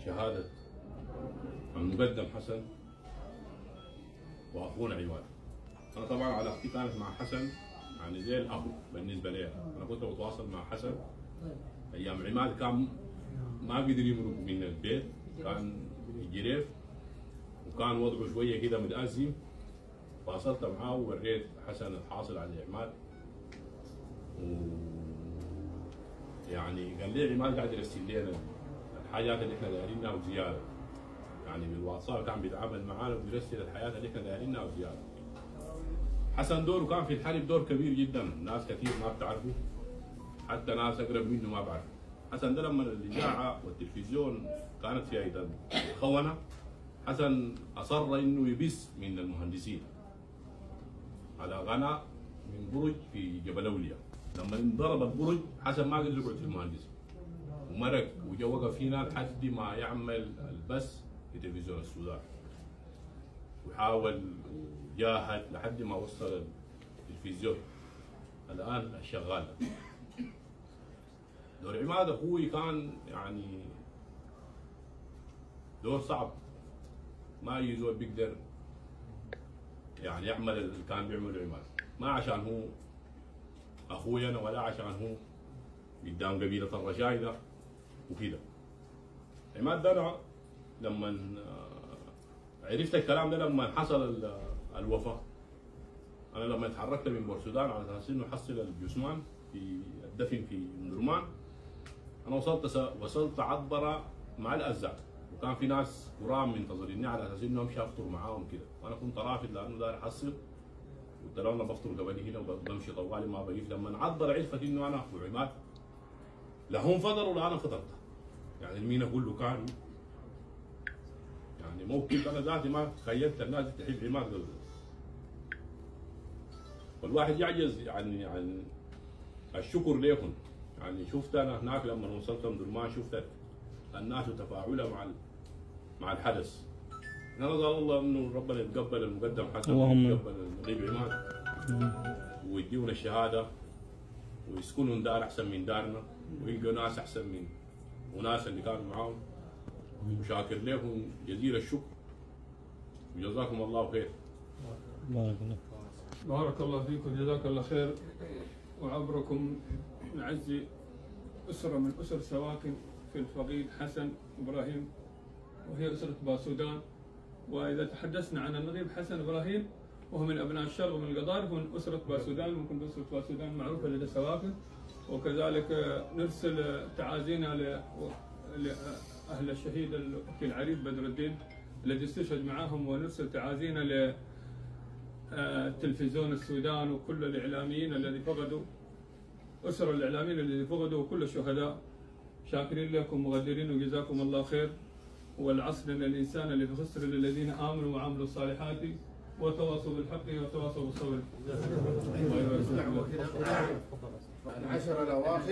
شهادة المقدم حسن وأخونا عماد. أنا طبعا علاقتي كانت مع حسن يعني زي الأخ بالنسبة لي. أنا كنت بتواصل مع حسن أيام عماد، كان ما قدر يمرق من البيت، كان في الجريف وكان وضعه شوية كده متأزم. تواصلت معاه ووريت حسن الحاصل على عماد، يعني قال لي عماد قاعد يرسل لنا الحاجات اللي احنا دايرينها وزياده، يعني بالواتساب كان بيتعامل معانا وبيرسل الحاجات اللي احنا دايرينها وزياده. حسن دوره كان في الحرب دور كبير جدا، ناس كثير ما بتعرفه، حتى ناس اقرب منه ما بعرف. حسن ده لما الاذاعه والتلفزيون كانت في ايد الخونه، حسن اصر انه يبث من المهندسين على غناء من برج في جبل اولياء. لما انضرب البرج حسن ما قدر يقعد في المهندس ومرق وجا وقف هنا لحد ما يعمل البث في تلفزيون السودان، وحاول وجاهد لحد ما وصل التلفزيون الان الشغال. دور عماد اخوي كان يعني دور صعب، ما اي زول بيقدر يعني يعمل اللي كان بيعمله عماد، ما عشان هو اخوي انا ولا عشان هو قدام قبيله الرشايده وكده. عماد ده أنا لما عرفت الكلام ده لما حصل الوفاه، انا لما اتحركت من بورسودان على اساس انه احصل الجثمان في الدفن في درمان، انا وصلت عطبره مع الازاق، وكان في ناس كرام منتظريني على اساس انه امشي افطر معاهم كده، وانا كنت رافض لانه داير احصل، قلت له انا بفطر قبلي هنا وبمشي طوالي ما بقيف. لما عطبره عرفت انه انا اخو عماد، لا هم فطروا ولا انا فطرت، يعني المينا كله كان يعني موقف انا ذاتي ما تخيلت الناس تحب عماد قبل. والواحد يعجز يعني عن الشكر لكم. يعني شفت انا هناك لما وصلت درمان، شفت الناس وتفاعلها مع الحدث. نرجو الله انه ربنا يتقبل المقدم حسن ويتقبل النقيب عماد ويديونا الشهاده ويسكنوا دار احسن من دارنا ويلقوا ناس احسن من وناس اللي كانوا معاهم. وشاكر لكم جزيل الشكر وجزاكم الله خير. بارك الله. بارك الله فيكم، جزاك الله خير. وعبركم نعزي أسرة من أسر سواكن في الفقيد حسن إبراهيم، وهي أسرة باسودان. وإذا تحدثنا عن النقيب حسن إبراهيم وهو من أبناء الشرق ومن القضارف ومن أسرة باسودان، ممكن أسرة باسودان معروفة لدى سواكن. وكذلك نرسل تعازينا لأهل الشهيد الوكيل عريف بدر الدين الذي استشهد معهم، ونرسل تعازينا لتلفزيون السودان وكل الإعلاميين الذي فقدوا، أسر الإعلاميين الذي فقدوا وكل الشهداء. شاكرين لكم مقدرين وجزاكم الله خير. والعصر ان الانسان اللي خسر الذين امنوا وعملوا الصالحات وتواصوا بالحق وتواصوا بالصبر. 10 الاواخر